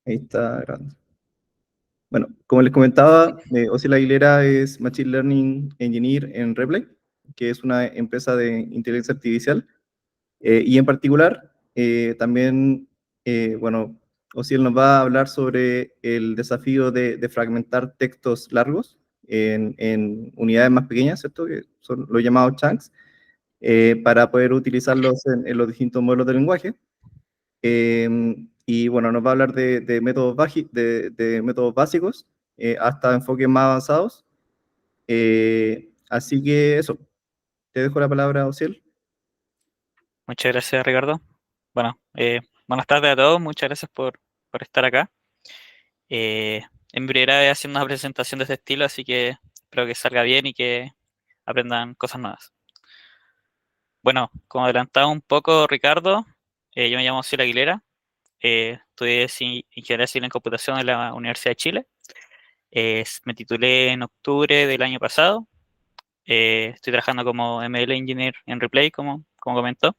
Ahí está grabando. Bueno, como les comentaba, Osiel Aguilera es Machine Learning Engineer en Replay, que es una empresa de inteligencia artificial. Y en particular, también, bueno, Osiel nos va a hablar sobre el desafío de fragmentar textos largos en unidades más pequeñas, ¿cierto? Que son los llamados chunks, para poder utilizarlos en los distintos modelos de lenguaje. Y bueno, nos va a hablar de métodos, de métodos básicos hasta enfoques más avanzados. Así que eso, te dejo la palabra, Ociel. Muchas gracias, Ricardo. Bueno, buenas tardes a todos, muchas gracias por estar acá. Eh, en mi primera vez haciendo una presentación de este estilo, así que espero que salga bien y que aprendan cosas nuevas. Bueno, como adelantaba un poco Ricardo, yo me llamo Cielo Aguilera, estudié Ingeniería Civil en Computación en la Universidad de Chile. Me titulé en octubre del año pasado. Estoy trabajando como ML Engineer en Replay, como comentó.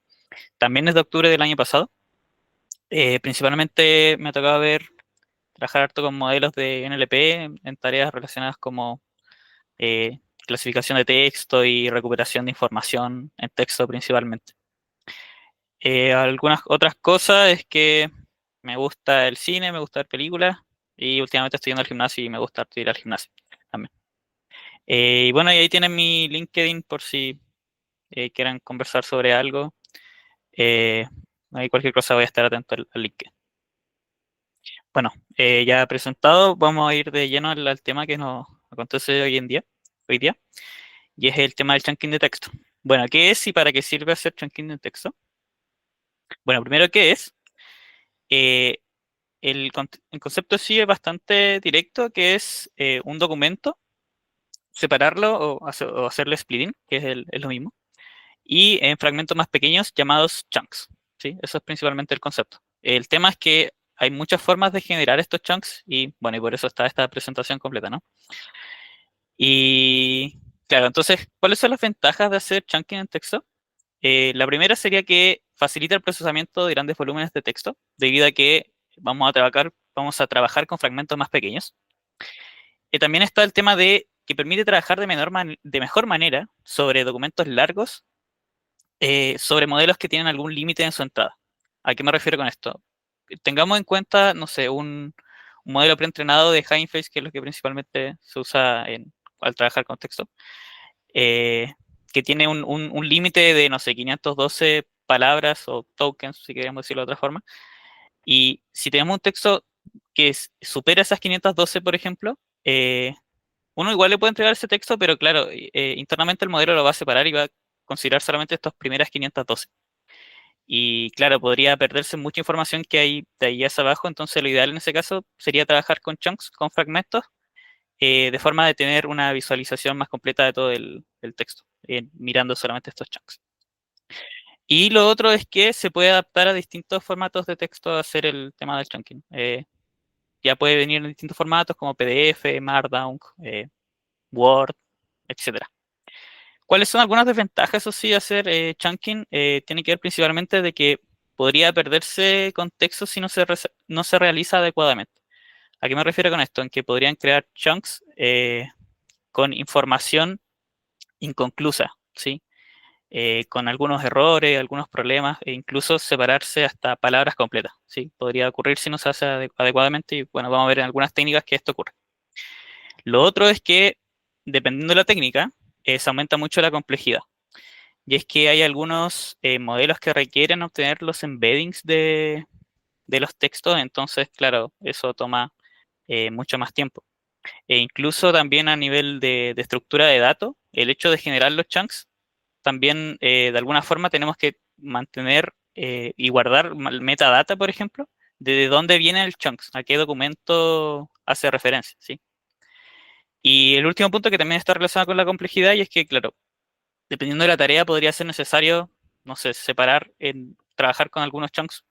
También es de octubre del año pasado. Principalmente me ha tocado trabajar harto con modelos de NLP en tareas relacionadas como clasificación de texto y recuperación de información en texto principalmente. Algunas otras cosas es que me gusta el cine, me gusta ver películas y últimamente estoy yendo al gimnasio y me gusta harto ir al gimnasio también. Y bueno, y ahí tienen mi LinkedIn por si quieran conversar sobre algo. Eh, Ahí cualquier cosa voy a estar atento al LinkedIn. Bueno, ya presentado, vamos a ir de lleno al tema que nos acontece hoy día, y es el tema del chunking de texto. Bueno, ¿qué es y para qué sirve hacer chunking de texto? Bueno, primero, ¿qué es? Eh, el concepto sí es bastante directo, que es un documento, separarlo o hacerle splitting, que es lo mismo, y en fragmentos más pequeños llamados chunks, ¿sí? Eso es principalmente el concepto. El tema es que hay muchas formas de generar estos chunks y, bueno, y por eso está esta presentación completa, ¿no? Y, claro, entonces, ¿cuáles son las ventajas de hacer chunking en texto? La primera sería que facilita el procesamiento de grandes volúmenes de texto, debido a que vamos a trabajar con fragmentos más pequeños. También está el tema de que permite trabajar de mejor manera sobre documentos largos, sobre modelos que tienen algún límite en su entrada. ¿A qué me refiero con esto? Tengamos en cuenta, no sé, un modelo preentrenado de Hugging Face, que es lo que principalmente se usa al trabajar con texto, eh, que tiene un límite de, no sé, 512 palabras o tokens, si queremos decirlo de otra forma. Y si tenemos un texto que supera esas 512, por ejemplo, uno igual le puede entregar ese texto, pero claro, internamente el modelo lo va a separar y va a considerar solamente estas primeras 512. Y claro, podría perderse mucha información que hay de ahí hacia abajo, entonces lo ideal en ese caso sería trabajar con chunks, con fragmentos, de forma de tener una visualización más completa de todo el texto, mirando solamente estos chunks. Y lo otro es que se puede adaptar a distintos formatos de texto a hacer el tema del chunking. Ya puede venir en distintos formatos como PDF, Markdown, Word, etcétera. ¿Cuáles son algunas desventajas, eso sí, de hacer chunking? Tiene que ver principalmente de que podría perderse contexto si no se realiza adecuadamente. ¿A qué me refiero con esto? En que podrían crear chunks con información inconclusa, ¿sí? Con algunos errores, algunos problemas, e incluso separarse hasta palabras completas, ¿sí? Podría ocurrir si no se hace adecuadamente y bueno, vamos a ver en algunas técnicas que esto ocurre. Lo otro es que, dependiendo de la técnica, se aumenta mucho la complejidad. Y es que hay algunos modelos que requieren obtener los embeddings de los textos, entonces, claro, eso toma mucho más tiempo. E incluso también a nivel de estructura de datos, el hecho de generar los chunks, también de alguna forma tenemos que mantener y guardar el metadata, por ejemplo, de dónde viene el chunks, a qué documento hace referencia, ¿sí? Y el último punto que también está relacionado con la complejidad y es que, claro, dependiendo de la tarea, podría ser necesario, no sé, trabajar con algunos chunks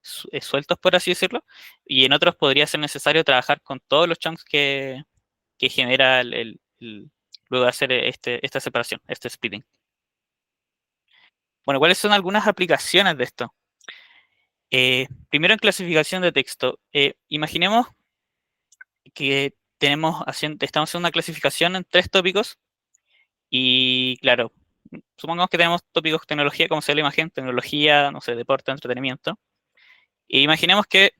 sueltos, por así decirlo, y en otros podría ser necesario trabajar con todos los chunks que genera luego de hacer esta separación, este splitting. Bueno, ¿cuáles son algunas aplicaciones de esto? Primero en clasificación de texto. Imaginemos que estamos haciendo una clasificación en 3 tópicos y claro, supongamos que tenemos tópicos tecnología, como sea la imagen, tecnología, no sé, deporte, entretenimiento. E imaginemos que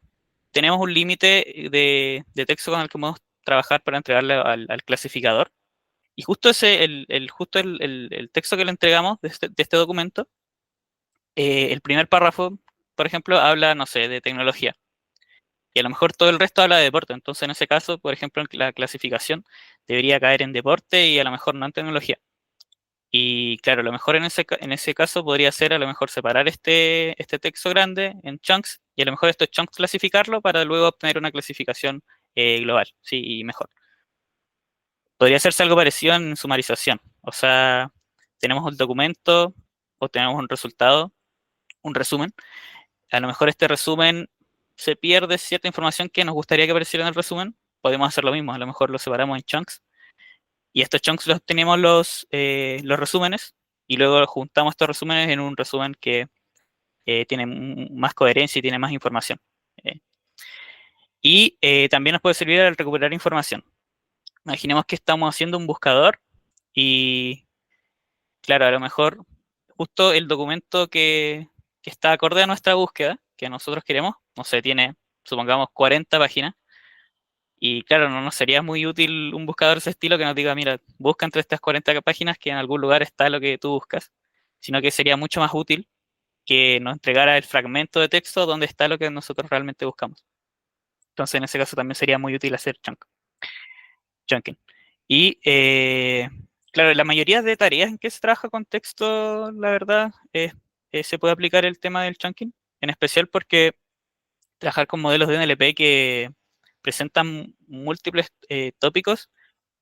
tenemos un límite de texto con el que podemos trabajar para entregarle al clasificador. Y justo el texto que le entregamos de este documento, el primer párrafo, por ejemplo, habla, no sé, de tecnología. Y a lo mejor todo el resto habla de deporte. Entonces, en ese caso, por ejemplo, en la clasificación debería caer en deporte y a lo mejor no en tecnología. Y claro, a lo mejor en ese caso podría ser a lo mejor separar este texto grande en chunks y a lo mejor estos chunks clasificarlo para luego obtener una clasificación global, sí, y mejor. Podría hacerse algo parecido en sumarización. O sea, tenemos el documento o tenemos un resultado, un resumen. A lo mejor este resumen se pierde cierta información que nos gustaría que apareciera en el resumen. Podemos hacer lo mismo, a lo mejor lo separamos en chunks y estos chunks los tenemos los resúmenes y luego juntamos estos resúmenes en un resumen que tiene más coherencia y tiene más información. Eh, y también nos puede servir al recuperar información. Imaginemos que estamos haciendo un buscador y, claro, a lo mejor justo el documento que está acorde a nuestra búsqueda, que nosotros queremos, no sé, tiene, supongamos, 40 páginas. Y claro, no nos sería muy útil un buscador de ese estilo que nos diga, mira, busca entre estas 40 páginas que en algún lugar está lo que tú buscas, sino que sería mucho más útil que nos entregara el fragmento de texto donde está lo que nosotros realmente buscamos. Entonces, en ese caso también sería muy útil hacer chunking. Y claro, la mayoría de tareas en que se trabaja con texto, la verdad, se puede aplicar el tema del chunking, en especial porque trabajar con modelos de NLP que presentan múltiples tópicos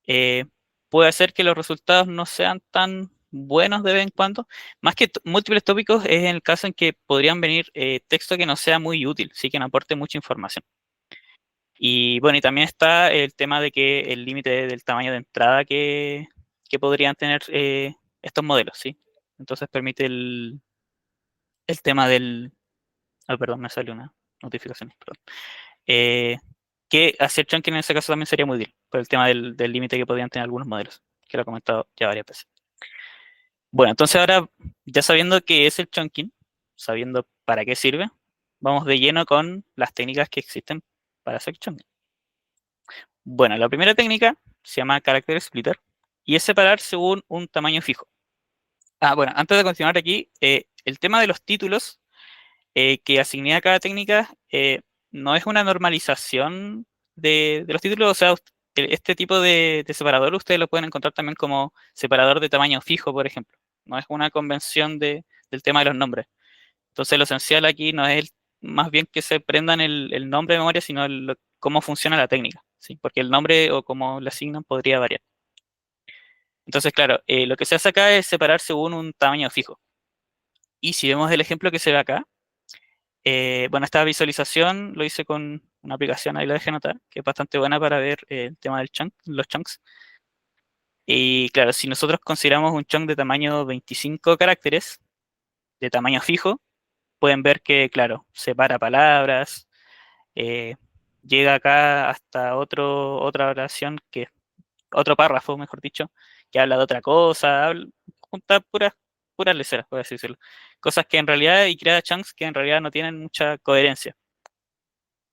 eh, puede hacer que los resultados no sean tan buenos de vez en cuando. Más que múltiples tópicos es en el caso en que podrían venir texto que no sea muy útil, sí que no aporte mucha información. Y bueno, y también está el tema de que el límite del tamaño de entrada que podrían tener estos modelos, ¿sí? Entonces permite el tema del... Ah, perdón, me salió una notificación, perdón. Eh, que hacer chunking en ese caso también sería muy útil, por el tema del límite que podrían tener algunos modelos, que lo he comentado ya varias veces. Bueno, entonces ahora, ya sabiendo qué es el chunking, sabiendo para qué sirve, vamos de lleno con las técnicas que existen para hacer chunking. Bueno, la primera técnica se llama character splitter y es separar según un tamaño fijo. Ah, bueno, antes de continuar aquí, el tema de los títulos que asigné a cada técnica no es una normalización de los títulos, o sea, este tipo de separador ustedes lo pueden encontrar también como separador de tamaño fijo, por ejemplo. No es una convención del tema de los nombres. Entonces, lo esencial aquí no es más bien que se prendan el nombre de memoria, sino cómo funciona la técnica, ¿sí? Porque el nombre o cómo le asignan podría variar. Entonces, claro, lo que se hace acá es separar según un tamaño fijo. Y si vemos el ejemplo que se ve acá, bueno, esta visualización lo hice con una aplicación, ahí la dejé anotar, que es bastante buena para ver el tema los chunks. Y claro, si nosotros consideramos un chunk de tamaño 25 caracteres, de tamaño fijo, pueden ver que, claro, separa palabras, eh, llega acá hasta otra oración, otro párrafo, mejor dicho, que habla de otra cosa, junta puras leceras, por así decirlo. Cosas que en realidad, y crea chunks que en realidad no tienen mucha coherencia.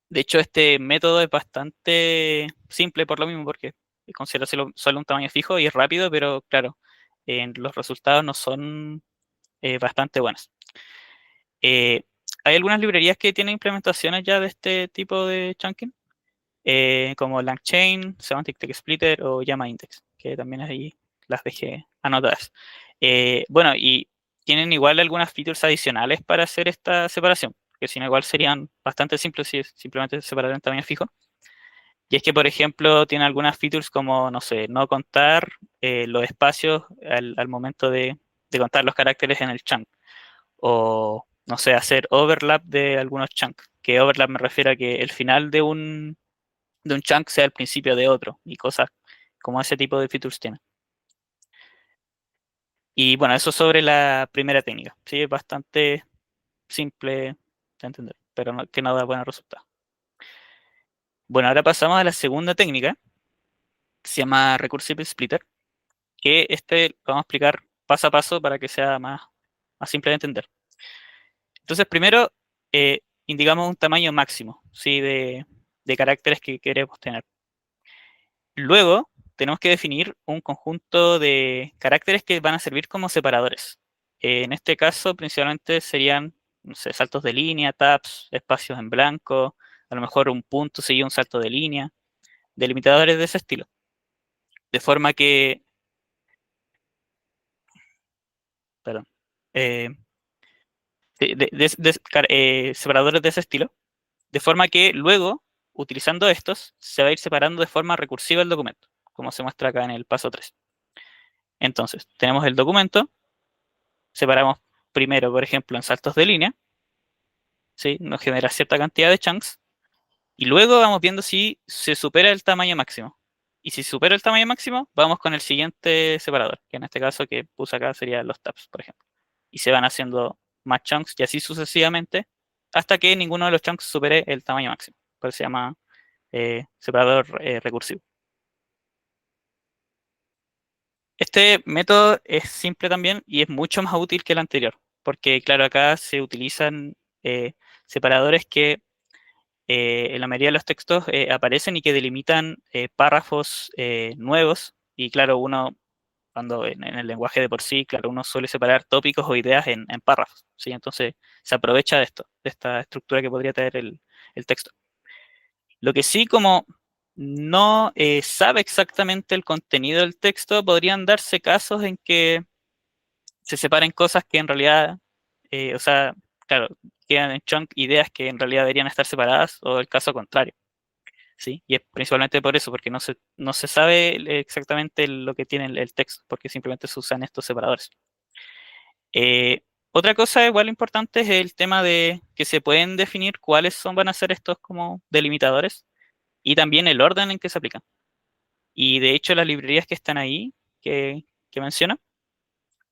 De hecho, este método es bastante simple por lo mismo, porque considera solo un tamaño fijo y es rápido, pero claro, los resultados no son bastante buenos. Eh, Hay algunas librerías que tienen implementaciones ya de este tipo de chunking, como LangChain, Semantic Text Splitter o Llama Index, que también ahí las dejé anotadas. Bueno, y tienen igual algunas features adicionales para hacer esta separación, que si no igual serían bastante simples si simplemente separar en tamaño fijo. Y es que, por ejemplo, tiene algunas features como, no sé, no contar los espacios al momento de contar los caracteres en el chunk. O, no sé, hacer overlap de algunos chunks. Que overlap me refiero a que el final de un chunk sea el principio de otro. Y cosas como ese tipo de features tiene. Y bueno, eso sobre la primera técnica. Sí, es bastante simple de entender. pero que no da buenos resultados. Bueno, ahora pasamos a la segunda técnica, que se llama Recursive Splitter, que lo vamos a explicar paso a paso para que sea más simple de entender. Entonces, primero, indicamos un tamaño máximo, ¿sí? de caracteres que queremos tener. Luego, tenemos que definir un conjunto de caracteres que van a servir como separadores. En este caso, principalmente serían, no sé, saltos de línea, tabs, espacios en blanco, a lo mejor un punto seguido un salto de línea, delimitadores de ese estilo. De forma que, perdón, eh, separadores de ese estilo, de forma que luego, utilizando estos, se va a ir separando de forma recursiva el documento, como se muestra acá en el paso 3. Entonces, tenemos el documento, separamos primero, por ejemplo, en saltos de línea, ¿sí? Nos genera cierta cantidad de chunks, y luego vamos viendo si se supera el tamaño máximo. Y si supera el tamaño máximo, vamos con el siguiente separador, que en este caso que puse acá serían los tabs, por ejemplo. Y se van haciendo más chunks y así sucesivamente, hasta que ninguno de los chunks supere el tamaño máximo. Por eso se llama separador recursivo. Este método es simple también y es mucho más útil que el anterior, porque claro, acá se utilizan separadores que en la mayoría de los textos aparecen y que delimitan párrafos nuevos. Y claro, uno, cuando en el lenguaje de por sí, claro, uno suele separar tópicos o ideas en párrafos, ¿sí? Entonces se aprovecha de esto, de esta estructura que podría tener el texto. Lo que sí, como no sabe exactamente el contenido del texto, podrían darse casos en que se separen cosas que en realidad, o sea, claro, quedan en chunk ideas que en realidad deberían estar separadas, o el caso contrario, ¿sí? Y es principalmente por eso, porque no se sabe exactamente lo que tiene el texto, porque simplemente se usan estos separadores. Eh, Otra cosa igual importante es el tema de que se pueden definir van a ser estos como delimitadores y también el orden en que se aplican. Y de hecho las librerías que están ahí, que menciona,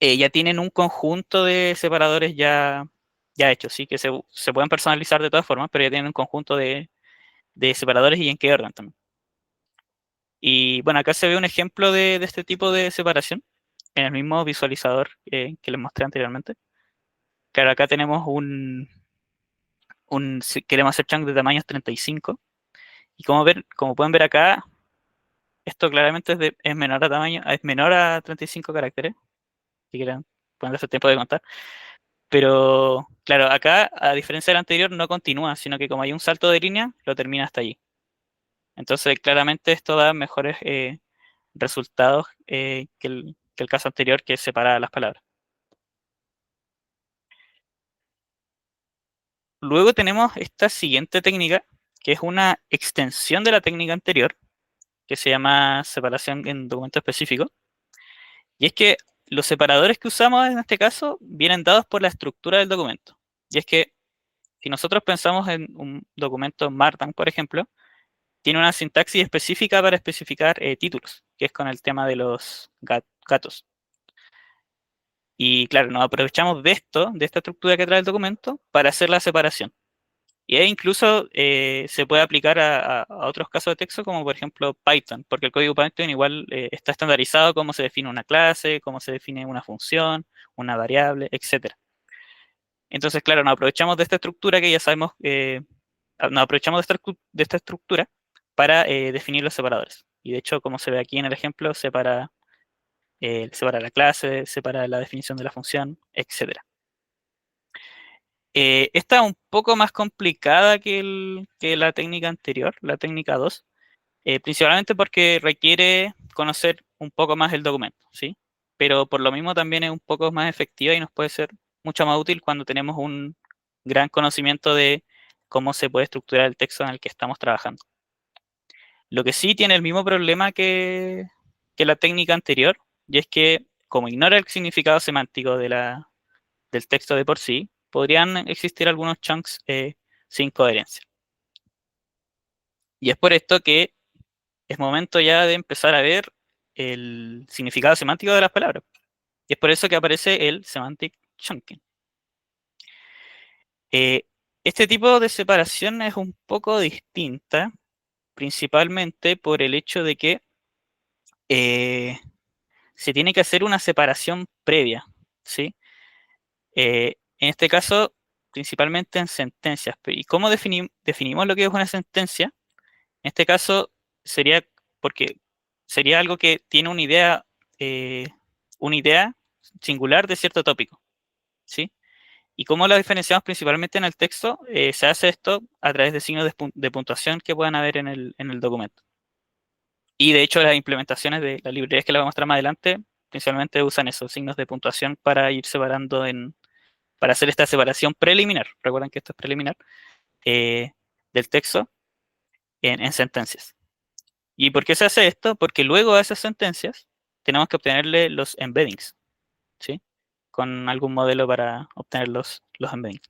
ya tienen un conjunto de separadores ya hechos, ¿sí? Que se pueden personalizar de todas formas, pero ya tienen un conjunto de separadores y en qué orden también. Y bueno, acá se ve un ejemplo de este tipo de separación en el mismo visualizador que les mostré anteriormente. Claro, acá tenemos si queremos hacer chunk de tamaños 35. Y como pueden ver acá, esto claramente es menor a tamaño, es menor a 35 caracteres. Si quieren, pueden darse tiempo de contar. Pero claro, acá, a diferencia del anterior, no continúa, sino que como hay un salto de línea, lo termina hasta allí. Entonces, claramente esto da mejores resultados que el caso anterior, que separa las palabras. Luego tenemos esta siguiente técnica, que es una extensión de la técnica anterior, que se llama separación en documento específico. Y es que los separadores que usamos en este caso vienen dados por la estructura del documento. Y es que si nosotros pensamos en un documento Markdown, por ejemplo, tiene una sintaxis específica para especificar títulos, que es con el tema de los gatos. Y claro, nos aprovechamos de esta estructura que trae el documento, para hacer la separación. Y ahí incluso se puede aplicar a otros casos de texto, como por ejemplo Python, porque el código Python igual está estandarizado cómo se define una clase, cómo se define una función, una variable, etcétera. Entonces, claro, nos aprovechamos de esta estructura que ya sabemos, nos aprovechamos de esta estructura para definir los separadores. Y de hecho, como se ve aquí en el ejemplo, separa la clase, separa la definición de la función, etcétera. Esta es un poco más complicada que la técnica anterior, la técnica 2, principalmente porque requiere conocer un poco más el documento, ¿sí? Pero por lo mismo también es un poco más efectiva y nos puede ser mucho más útil cuando tenemos un gran conocimiento de cómo se puede estructurar el texto en el que estamos trabajando. Lo que sí tiene el mismo problema que la técnica anterior, y es que como ignora el significado semántico del texto de por sí, podrían existir algunos chunks sin coherencia. Y es por esto que es momento ya de empezar a ver el significado semántico de las palabras. Y es por eso que aparece el semantic chunking. Este tipo de separación es un poco distinta, principalmente por el hecho de que se tiene que hacer una separación previa, ¿sí? En este caso, principalmente en sentencias. ¿Y cómo definimos lo que es una sentencia? En este caso, sería porque sería algo que tiene eh, una idea singular de cierto tópico, ¿sí? ¿Y cómo lo diferenciamos principalmente en el texto? Se hace esto a través de signos de puntuación que puedan haber en el documento. Y de hecho, las implementaciones de las librerías que les voy a mostrar más adelante, principalmente usan esos signos de puntuación para ir separando para hacer esta separación preliminar. Recuerden que esto es preliminar eh, del texto en sentencias. ¿Y por qué se hace esto? Porque luego a esas sentencias tenemos que obtenerle los embeddings, ¿sí? Con algún modelo para obtener los embeddings.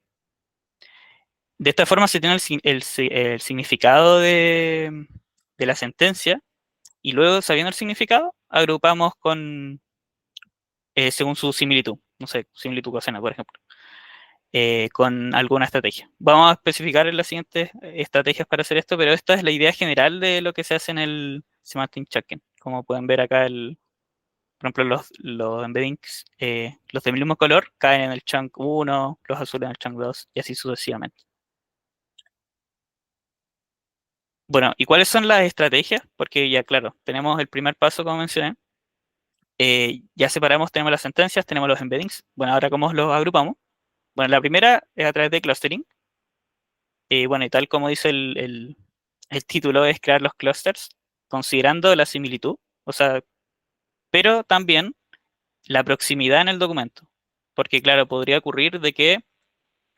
De esta forma se tiene el significado de la sentencia y luego, sabiendo el significado, agrupamos según su similitud. No sé, similitud cosena, por ejemplo, con alguna estrategia. Vamos a especificar en las siguientes estrategias para hacer esto, pero esta es la idea general de lo que se hace en el semantic checking. Como pueden ver acá, por ejemplo, los embeddings, los del mismo color, caen en el chunk 1, los azules en el chunk 2 y así sucesivamente. Bueno, ¿y cuáles son las estrategias? Porque ya, claro, tenemos el primer paso, como mencioné. Ya separamos, tenemos las sentencias, tenemos los embeddings. Bueno, ahora, ¿cómo los agrupamos? Bueno, la primera es a través de clustering. Bueno, y tal como dice el título, es crear los clusters, considerando la similitud, o sea, pero también la proximidad en el documento. Porque, claro, podría ocurrir de que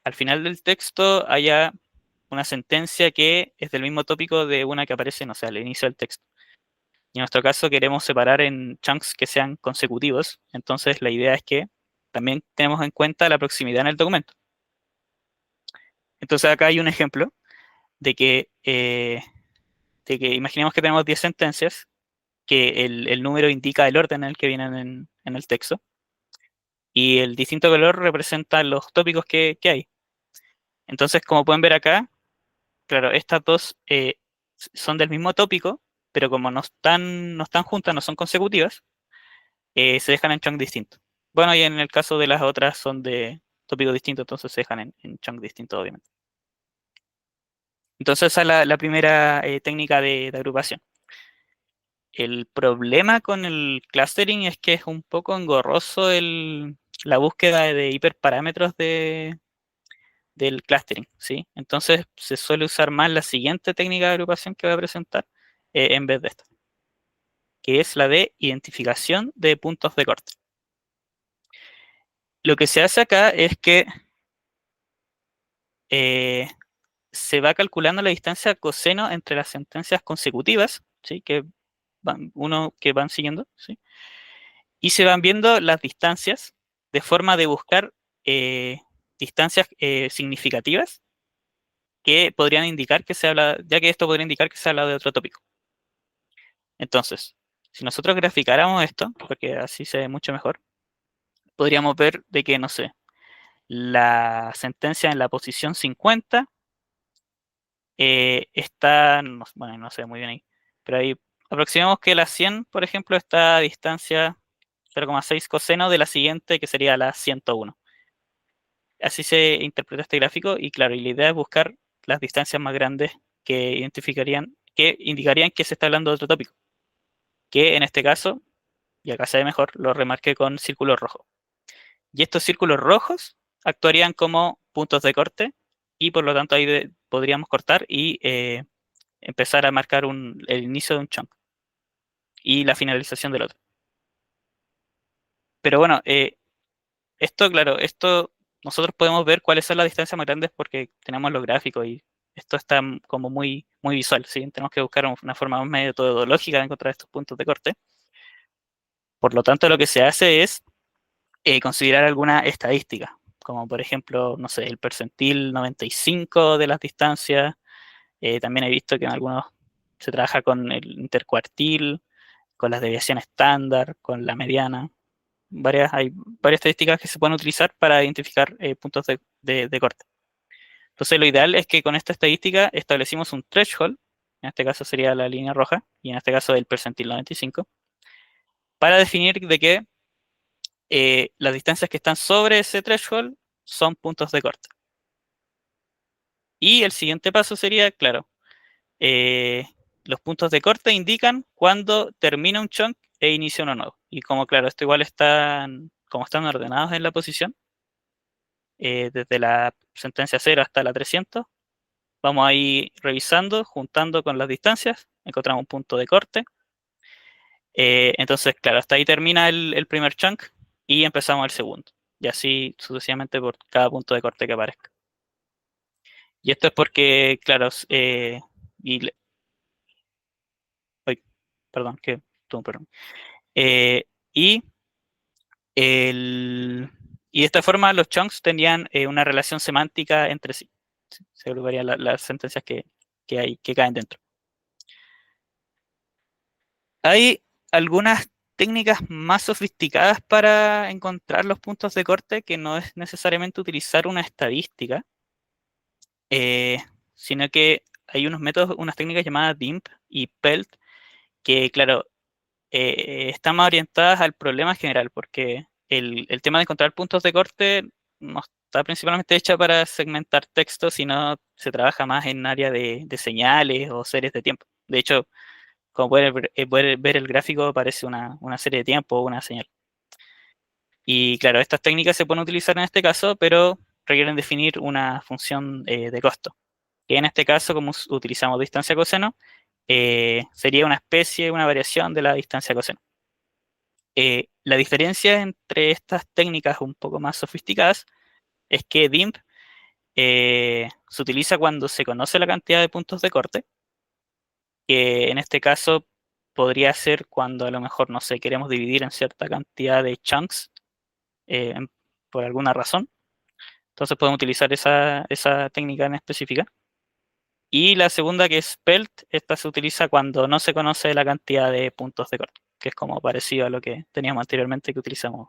al final del texto haya una sentencia que es del mismo tópico de una que aparece, no sé, al inicio del texto. Y en nuestro caso queremos separar en chunks que sean consecutivos, entonces la idea es que también tenemos en cuenta la proximidad en el documento. Entonces acá hay un ejemplo de que imaginemos que tenemos 10 sentencias, que el número indica el orden en el que vienen en el texto, y el distinto color representa los tópicos que hay. Entonces, como pueden ver acá, claro, estas dos son del mismo tópico, pero como no están juntas, no son consecutivas, se dejan en chunk distintos. Bueno, y en el caso de las otras son de tópicos distintos, entonces se dejan en chunk distintos, obviamente. Entonces esa es la primera técnica de agrupación. El problema con el clustering es que es un poco engorroso la búsqueda de hiperparámetros del clustering, ¿sí? Entonces se suele usar más la siguiente técnica de agrupación que voy a presentar en vez de esta, que es la de identificación de puntos de corte. Lo que se hace acá es que eh, se va calculando la distancia coseno entre las sentencias consecutivas, ¿sí? Que van siguiendo, ¿sí? Y se van viendo las distancias de forma de buscar distancias significativas que podrían indicar que se habla, ya que esto podría indicar que se habla de otro tópico. Entonces, si nosotros graficáramos esto, porque así se ve mucho mejor, podríamos ver de que, no sé, la sentencia en la posición 50 está, bueno, no sé muy bien ahí, pero ahí aproximamos que la 100, por ejemplo, está a distancia 0,6 coseno de la siguiente, que sería la 101. Así se interpreta este gráfico y claro, y la idea es buscar las distancias más grandes que indicarían que se está hablando de otro tópico, que en este caso, y acá se ve mejor, lo remarqué con círculos rojos. Y estos círculos rojos actuarían como puntos de corte y por lo tanto ahí podríamos cortar y empezar a marcar el inicio de un chunk y la finalización del otro. Pero bueno, claro, nosotros podemos ver cuáles son las distancias más grandes porque tenemos los gráficos y esto está como muy, muy visual, ¿sí? Tenemos que buscar una forma más metodológica de encontrar estos puntos de corte. Por lo tanto, lo que se hace es considerar alguna estadística, como por ejemplo, no sé, el percentil 95 de las distancias. También he visto que en algunos se trabaja con el intercuartil, con las deviaciones estándar, con la mediana. Hay varias estadísticas que se pueden utilizar para identificar puntos de corte. Entonces lo ideal es que con esta estadística establecimos un threshold, en este caso sería la línea roja, y en este caso el percentil 95, para definir de que las distancias que están sobre ese threshold son puntos de corte. Y el siguiente paso sería, claro, eh, los puntos de corte indican cuando termina un chunk e inicia uno nuevo. Y como claro, esto igual como están ordenados en la posición, desde la sentencia 0 hasta la 300, vamos a ir revisando, juntando con las distancias, encontramos un punto de corte. Entonces, claro, hasta ahí termina el primer chunk y empezamos el segundo. Y así sucesivamente por cada punto de corte que aparezca. Y esto es porque, claro, y, ay, perdón, que tuve un problema. Eh, y, y de esta forma los chunks tenían una relación semántica entre sí. Se agruparían las sentencias que caen dentro. Hay algunas técnicas más sofisticadas para encontrar los puntos de corte que no es necesariamente utilizar una estadística, eh, sino que hay unos métodos, unas técnicas llamadas DIMP y PELT que, claro, están más orientadas al problema general, porque el tema de encontrar puntos de corte no está principalmente hecha para segmentar texto, sino se trabaja más en área de señales o series de tiempo. De hecho, como pueden ver el gráfico, parece una serie de tiempo o una señal. Y claro, estas técnicas se pueden utilizar en este caso, pero requieren definir una función de costo, que en este caso, como utilizamos distancia coseno, sería una especie, una variación de la distancia coseno. La diferencia entre estas técnicas un poco más sofisticadas es que DIMP se utiliza cuando se conoce la cantidad de puntos de corte, que en este caso podría ser cuando a lo mejor, no sé, queremos dividir en cierta cantidad de chunks eh, por alguna razón. Entonces podemos utilizar esa técnica en específica. Y la segunda, que es PELT, esta se utiliza cuando no se conoce la cantidad de puntos de corte, que es como parecido a lo que teníamos anteriormente que utilizamos.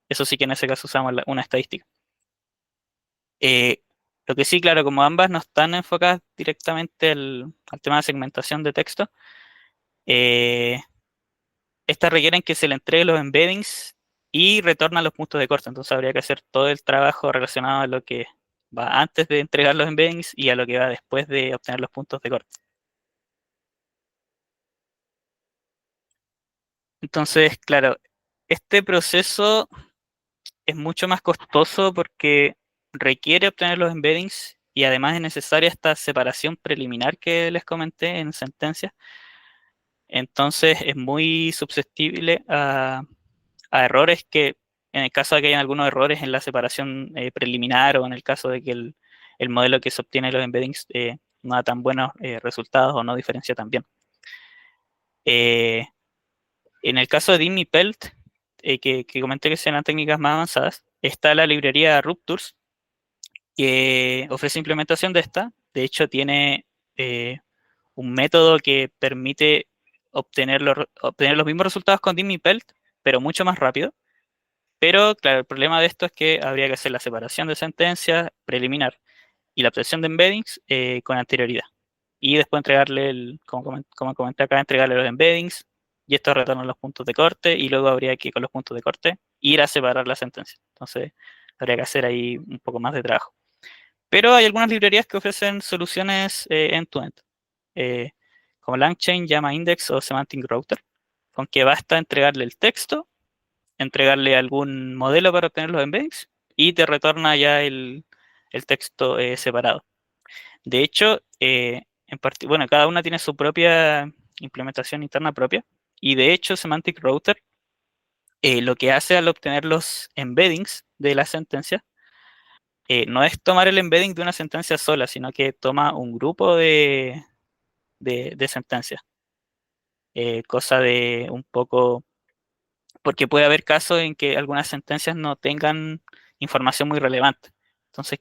Eso sí que en ese caso usamos una estadística. Eh, lo que sí, claro, como ambas no están enfocadas directamente al tema de segmentación de texto, eh, estas requieren que se le entregue los embeddings y retornan los puntos de corte. Entonces habría que hacer todo el trabajo relacionado a lo que va antes de entregar los embeddings y a lo que va después de obtener los puntos de corte. Entonces, claro, este proceso es mucho más costoso porque requiere obtener los embeddings y además es necesaria esta separación preliminar que les comenté en sentencias. Entonces es muy susceptible a errores que, en el caso de que hayan algunos errores en la separación preliminar o en el caso de que el modelo que se obtiene de los embeddings no da tan buenos resultados o no diferencia tan bien. Eh, en el caso de DIM y PELT, que comenté que sean técnicas más avanzadas, está la librería Ruptures, que ofrece implementación de esta. De hecho, tiene un método que permite obtener los mismos resultados con DIM y PELT, pero mucho más rápido. Pero, claro, el problema de esto es que habría que hacer la separación de sentencias preliminar y la obtención de embeddings con anterioridad. Y después entregarle, como comenté acá, entregarle los embeddings y esto retorna los puntos de corte y luego habría que, con los puntos de corte, ir a separar la sentencia. Entonces, habría que hacer ahí un poco más de trabajo. Pero hay algunas librerías que ofrecen soluciones end-to-end, eh, como LangChain, Llama Index o Semantic Router, con que basta entregarle el texto, entregarle algún modelo para obtener los embeddings y te retorna ya el texto separado. De hecho, bueno, cada una tiene su propia implementación interna propia y de hecho Semantic Router lo que hace al obtener los embeddings de la sentencia no es tomar el embedding de una sentencia sola, sino que toma un grupo de sentencias. Cosa de un poco, porque puede haber casos en que algunas sentencias no tengan información muy relevante. Entonces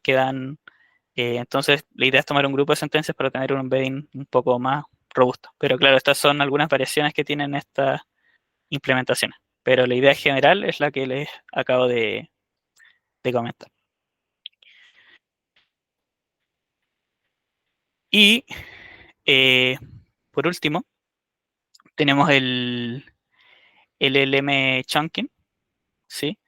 entonces la idea es tomar un grupo de sentencias para tener un embedding un poco más robusto. Pero claro, estas son algunas variaciones que tienen estas implementaciones. Pero la idea general es la que les acabo de comentar. Y por último, tenemos el LLM chunking, ¿sí?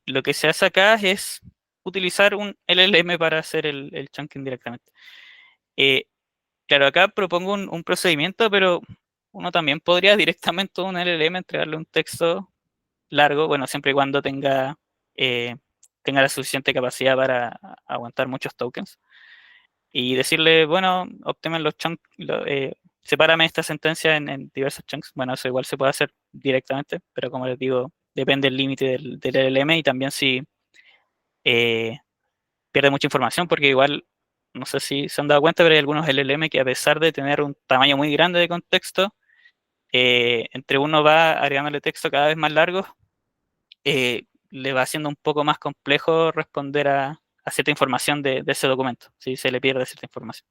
Lo que se hace acá es utilizar un LLM para hacer el chunking directamente. Eh, claro, acá propongo un procedimiento, pero uno también podría directamente a un LLM entregarle un texto largo, bueno, siempre y cuando eh, tenga la suficiente capacidad para aguantar muchos tokens. Y decirle, bueno, obtengan los chunks, sepárame esta sentencia en diversos chunks. Bueno, eso igual se puede hacer directamente, pero como les digo, depende del límite del LLM y también si eh, pierde mucha información, porque igual, no sé si se han dado cuenta, pero hay algunos LLM que a pesar de tener un tamaño muy grande de contexto, entre uno va agregándole texto cada vez más largo, le va haciendo un poco más complejo responder a cierta información de ese documento, si se le pierde cierta información.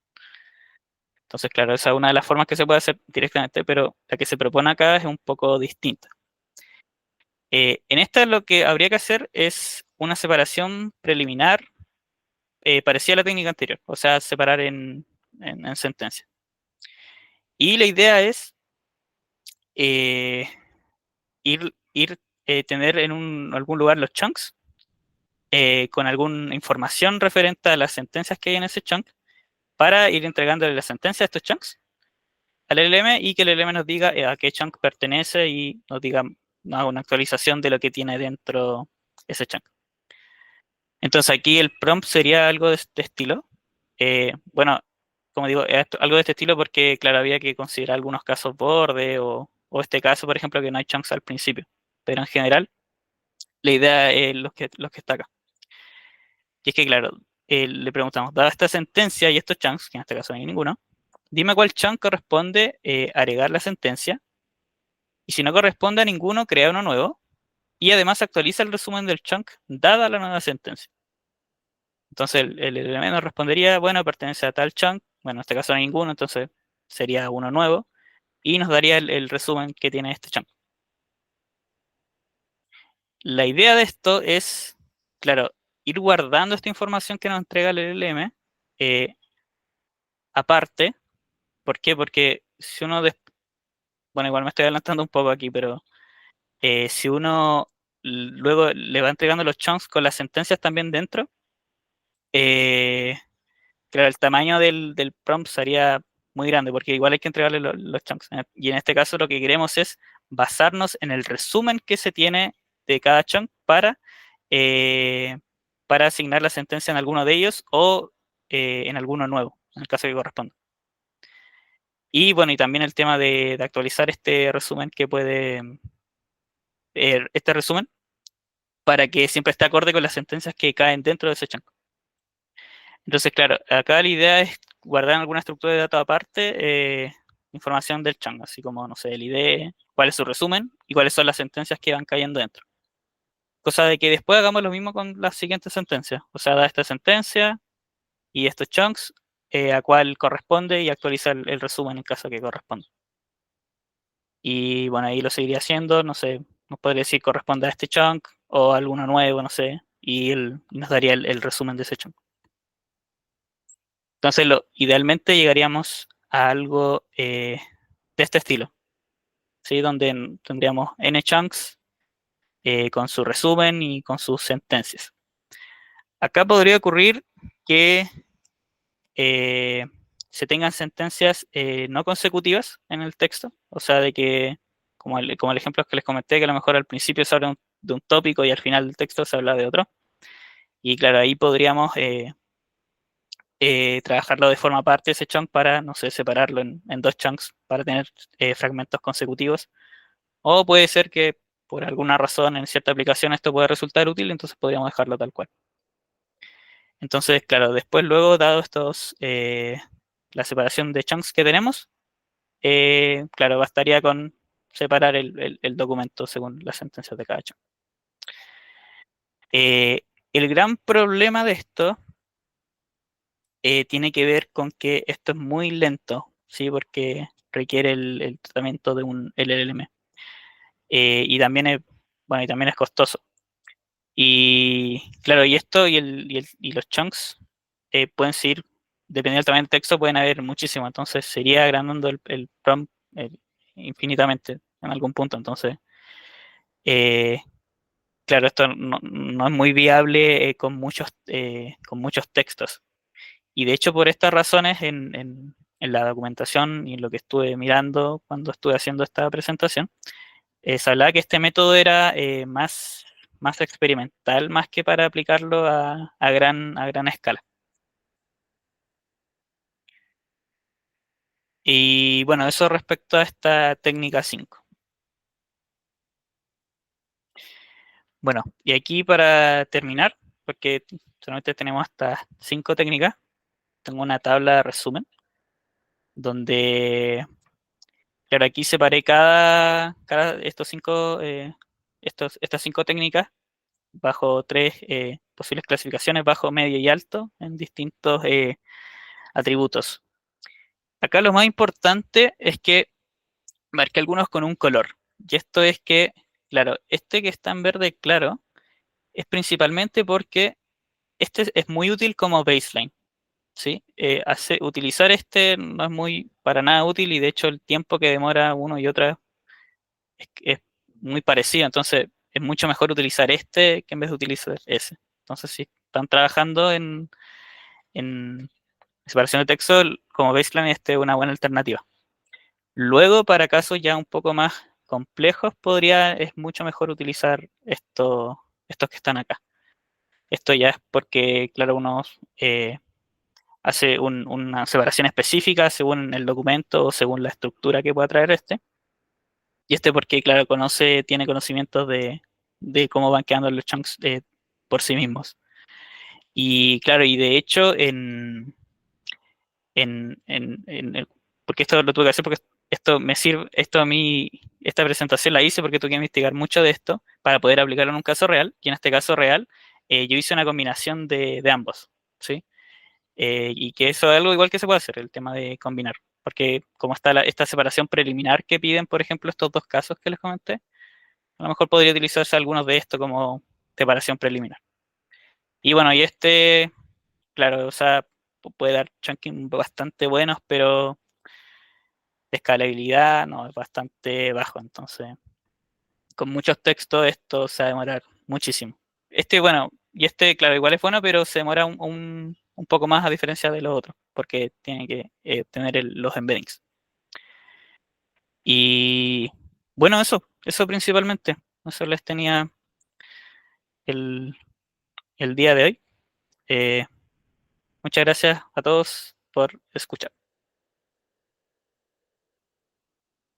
Entonces, claro, esa es una de las formas que se puede hacer directamente, pero la que se propone acá es un poco distinta. En esta lo que habría que hacer es una separación preliminar parecida a la técnica anterior, o sea, separar en sentencia. Y la idea es eh, tener en algún lugar los chunks con alguna información referente a las sentencias que hay en ese chunk para ir entregándole la sentencia a estos chunks al LLM y que el LLM nos diga a qué chunk pertenece y nos diga una actualización de lo que tiene dentro ese chunk. Entonces aquí el prompt sería algo de este estilo. Bueno, como digo, algo de este estilo porque, claro, había que considerar algunos casos borde o este caso, por ejemplo, que no hay chunks al principio. Pero en general, la idea es los que está acá. Y es que, claro, le preguntamos, dada esta sentencia y estos chunks, que en este caso no hay ninguno, dime cuál chunk corresponde agregar la sentencia. Y si no corresponde a ninguno, crea uno nuevo. Y además actualiza el resumen del chunk dada la nueva sentencia. Entonces el elemento nos respondería, bueno, pertenece a tal chunk. Bueno, en este caso no hay ninguno, entonces sería uno nuevo. Y nos daría el resumen que tiene este chunk. La idea de esto es, claro, ir guardando esta información que nos entrega el LLM aparte. ¿Por qué? Porque si uno, bueno, igual me estoy adelantando un poco aquí, pero si uno luego le va entregando los chunks con las sentencias también dentro, eh, claro, el tamaño del prompt sería muy grande, porque igual hay que entregarle los chunks. Y en este caso lo que queremos es basarnos en el resumen que se tiene de cada chunk eh, para asignar la sentencia en alguno de ellos o en alguno nuevo, en el caso que corresponda. Y bueno, y también el tema de actualizar este resumen que puede, este resumen para que siempre esté acorde con las sentencias que caen dentro de ese chunk. Entonces, claro, acá la idea es guardar en alguna estructura de datos aparte información del chunk, así como, no sé, el ID, cuál es su resumen y cuáles son las sentencias que van cayendo dentro. Cosa de que después hagamos lo mismo con las siguientes sentencias. O sea, da esta sentencia y estos chunks a cuál corresponde y actualiza el resumen en caso que corresponda. Y bueno, ahí lo seguiría haciendo, no sé, nos podría decir corresponde a este chunk o a alguno nuevo, no sé, y nos daría el resumen de ese chunk. Entonces, idealmente llegaríamos a algo de este estilo, ¿sí? Donde tendríamos n chunks con su resumen y con sus sentencias. Acá podría ocurrir que se tengan sentencias no consecutivas en el texto, o sea, de que, como el ejemplo que les comenté, que a lo mejor al principio se habla de un tópico y al final del texto se habla de otro. Y claro, ahí podríamos trabajarlo de forma aparte ese chunk para, no sé, separarlo en dos chunks para tener fragmentos consecutivos. O puede ser que por alguna razón en cierta aplicación esto puede resultar útil, entonces podríamos dejarlo tal cual. Entonces, claro, después luego, dado la separación de chunks que tenemos, claro, bastaría con separar el documento según las sentencias de cada chunk. El gran problema de esto tiene que ver con que esto es muy lento, ¿sí? Porque requiere el tratamiento de un LLM. Y también bueno, y también es costoso. Y claro, y esto y los chunks pueden seguir dependiendo del tamaño del texto, pueden haber muchísimos. Entonces, sería agrandando el prompt infinitamente en algún punto. Entonces, eh, claro, esto no es muy viable con muchos textos. Y de hecho, por estas razones, en la documentación y en lo que estuve mirando cuando estuve haciendo esta presentación, se hablaba que este método era más experimental, más que para aplicarlo a gran escala. Y bueno, eso respecto a esta técnica 5. Bueno, y aquí para terminar, porque solamente tenemos hasta 5 técnicas, tengo una tabla de resumen donde, claro, aquí separé estas 5 técnicas bajo 3 posibles clasificaciones, bajo, medio y alto, en distintos atributos. Acá lo más importante es que marqué algunos con un color. Y esto es que, claro, este que está en verde claro es principalmente porque este es muy útil como baseline. ¿Sí? Utilizar este no es para nada útil y de hecho el tiempo que demora uno y otra es muy parecido. Entonces es mucho mejor utilizar este que en vez de utilizar ese. Entonces si están trabajando en separación de texto, como baseline este es una buena alternativa. Luego, para casos ya un poco más complejos, es mucho mejor utilizar estos que están acá. Esto ya es porque, claro, uno hace una separación específica según el documento o según la estructura que pueda traer este. Y este porque, claro, tiene conocimientos de cómo van quedando los chunks por sí mismos. Y claro, y de hecho, porque esto lo tuve que hacer porque esto me sirve, esto a mí, esta presentación la hice porque tuve que investigar mucho de esto para poder aplicarlo en un caso real, y en este caso real yo hice una combinación de ambos, ¿sí? Y que eso es algo igual que se puede hacer, el tema de combinar, porque como está esta separación preliminar que piden, por ejemplo, estos dos casos que les comenté, a lo mejor podría utilizarse algunos de estos como separación preliminar. Y bueno, y claro, o sea, puede dar chunking bastante buenos, pero de escalabilidad no, es bastante bajo. Entonces, con muchos textos esto se va a demorar muchísimo. Bueno, y claro, igual es bueno, pero se demora un poco más a diferencia de los otros, porque tiene que tener los embeddings. Y bueno, eso principalmente. Eso les tenía el, el día de hoy. Eh, Muchas gracias a todos por escuchar.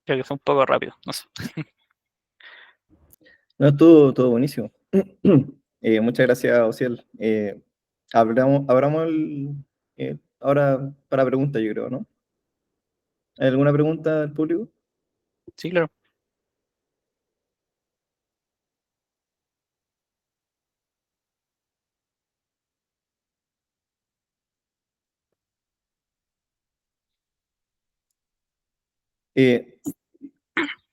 Creo que fue un poco rápido, no sé. No, todo buenísimo. Muchas gracias, Ociel. Abramos ahora para preguntas, yo creo, ¿no? ¿Hay alguna pregunta del público? Sí, claro. Eh,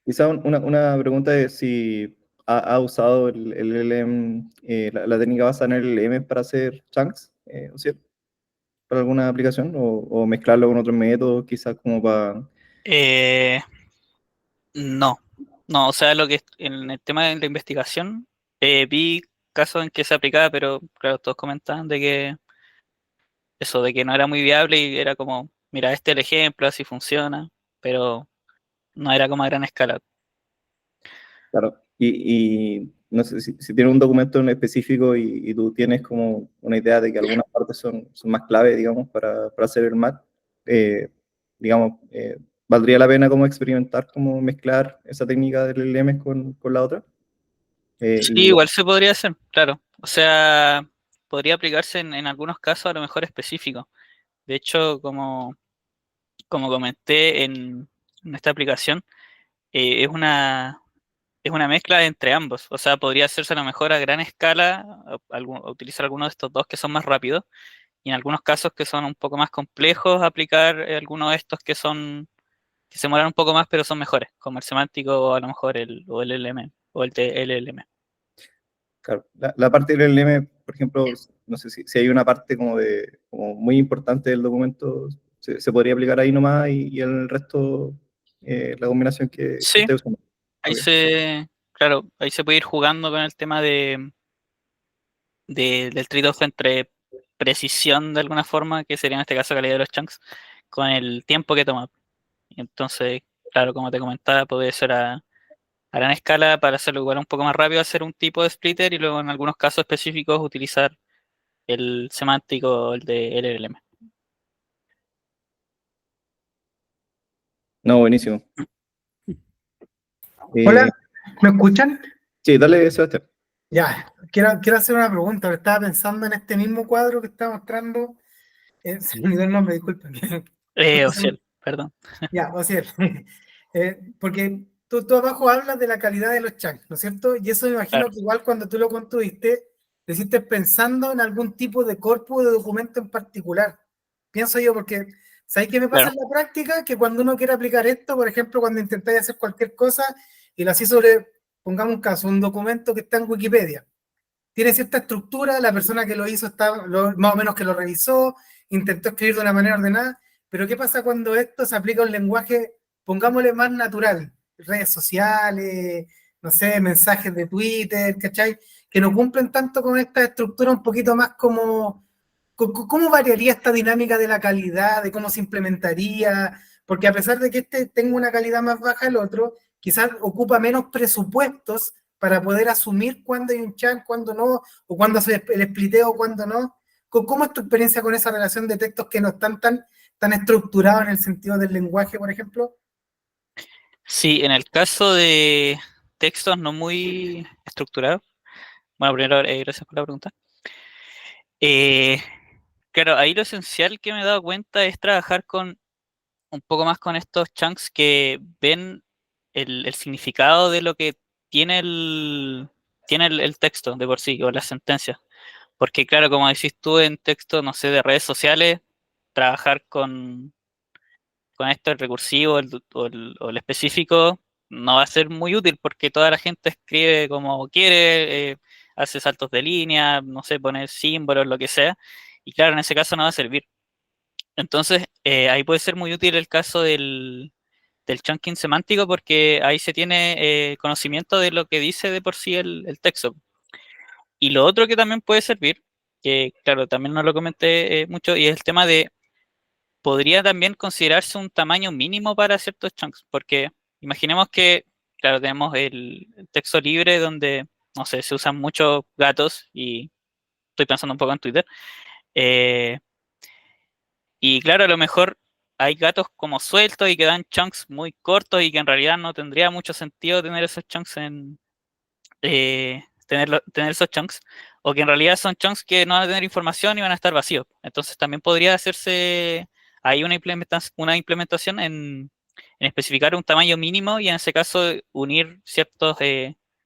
Quizá una pregunta es si ha usado el LLM, la técnica basada en el LLM para hacer chunks, Ociel, para alguna aplicación, o mezclarlo con otros métodos, quizás como para... Eh, no, no, o sea, en el tema de la investigación, vi casos en que se aplicaba, pero claro, todos comentaban de que no era muy viable y era como, mira, este es el ejemplo, así funciona, pero no era como a gran escala. Claro, y no sé si tiene un documento en específico y tú tienes como una idea de que algunas partes son más clave, digamos, para hacer el match, digamos, ¿valdría la pena como experimentar, como mezclar esa técnica del LLM con la otra? Sí, igual se podría hacer, claro. O sea, podría aplicarse en algunos casos a lo mejor específicos. De hecho, como comenté en esta aplicación, es una mezcla entre ambos. O sea, podría hacerse a lo mejor a gran escala, utilizar algunos de estos dos que son más rápidos, y en algunos casos que son un poco más complejos, aplicar algunos de estos que se demoran un poco más, pero son mejores, como el semántico o a lo mejor o el LLM o el TLLM. Claro, la parte del LLM por ejemplo, no sé si hay una parte como muy importante del documento, se podría aplicar ahí nomás y el resto, la combinación que Sí, esté usando. ahí Ok. claro, ahí se puede ir jugando con el tema del trade-off entre precisión de alguna forma, que sería en este caso calidad de los chunks, con el tiempo que toma. Entonces, claro, como te comentaba, puede ser a gran escala para hacerlo igual un poco más rápido, hacer un tipo de splitter y luego en algunos casos específicos utilizar el semántico, el de LLM. No, buenísimo. Hola, Eh, ¿me escuchan? sí, dale, Sebastián. Ya, quiero hacer una pregunta. Estaba pensando en este mismo cuadro que está mostrando. Se me olvidó el nombre, disculpen. Justo se me- Ociel, perdón. Ya, o sea, porque tú abajo hablas de la calidad de los chunks, ¿no es cierto? Y eso me Claro, imagino que igual cuando tú lo construiste, lo hiciste pensando en algún tipo de corpus de documento en particular. Pienso yo, porque ¿sabéis qué me pasa claro, en la práctica? Que cuando uno quiere aplicar esto, por ejemplo, cuando intentáis hacer cualquier cosa y lo hacéis sobre, pongamos un caso, un documento que está en Wikipedia, tiene cierta estructura, la persona que lo hizo está más o menos que lo revisó, intentó escribir de una manera ordenada, pero ¿qué pasa cuando esto se aplica a un lenguaje, pongámosle más natural? Redes sociales, no sé, mensajes de Twitter, ¿cachai? Que no cumplen tanto con esta estructura un poquito más como, ¿cómo variaría esta dinámica de la calidad, de cómo se implementaría? Porque a pesar de que este tenga una calidad más baja, el otro quizás ocupa menos presupuestos para poder asumir cuándo hay un chat, cuándo no, o cuándo hace el spliteo, cuándo no. ¿Cómo es tu experiencia con esa relación de textos que no están tan estructurados en el sentido del lenguaje, por ejemplo? sí, en el caso de textos no muy estructurados, bueno, primero, gracias por la pregunta. Eh, claro, ahí lo esencial que me he dado cuenta es trabajar con un poco más con estos chunks que ven el significado de lo que tiene el texto de por sí, o las sentencias. Porque claro, como decís tú en texto, no sé, de redes sociales, trabajar con esto, el recursivo o el específico, no va a ser muy útil porque toda la gente escribe como quiere, hace saltos de línea, no sé, pone símbolos, lo que sea, y claro, en ese caso no va a servir. Entonces, ahí puede ser muy útil el caso del chunking semántico porque ahí se tiene conocimiento de lo que dice de por sí el texto. Y lo otro que también puede servir, que claro, también no lo comenté mucho, y es el tema de podría también considerarse un tamaño mínimo para ciertos chunks, porque imaginemos que, claro, tenemos el texto libre donde, no sé, se usan muchos gatos y estoy pensando un poco en Twitter. eh, y claro, a lo mejor hay gatos como sueltos y que dan chunks muy cortos y que en realidad no tendría mucho sentido tener esos chunks tener esos chunks, o que en realidad son chunks que no van a tener información y van a estar vacíos. Entonces también podría hacerse ahí una implementación en especificar un tamaño mínimo y en ese caso unir ciertos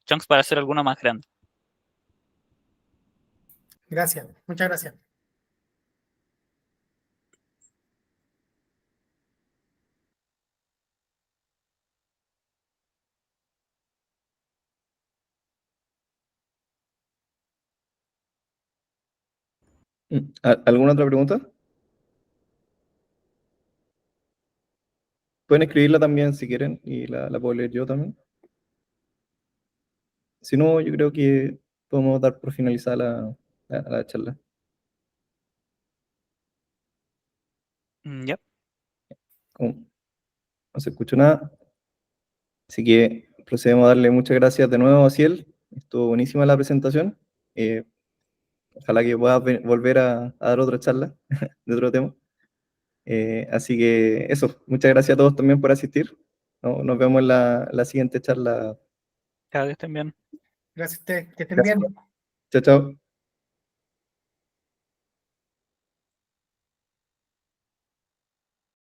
chunks para hacer alguno más grande. Gracias, muchas gracias. ¿Alguna otra pregunta? Pueden escribirla también si quieren y la puedo leer yo también. Si no, yo creo que podemos dar por finalizada la charla. Ya, Como no se escuchó nada, así que procedemos a darle muchas gracias de nuevo a Ciel. Estuvo buenísima la presentación. Eh, Ojalá que pueda volver a dar otra charla de otro tema. Así que eso, muchas gracias a todos también por asistir. Nos vemos en la siguiente charla. cada vez estén bien. Gracias a ustedes, que estén Gracias. bien. Chao, chao.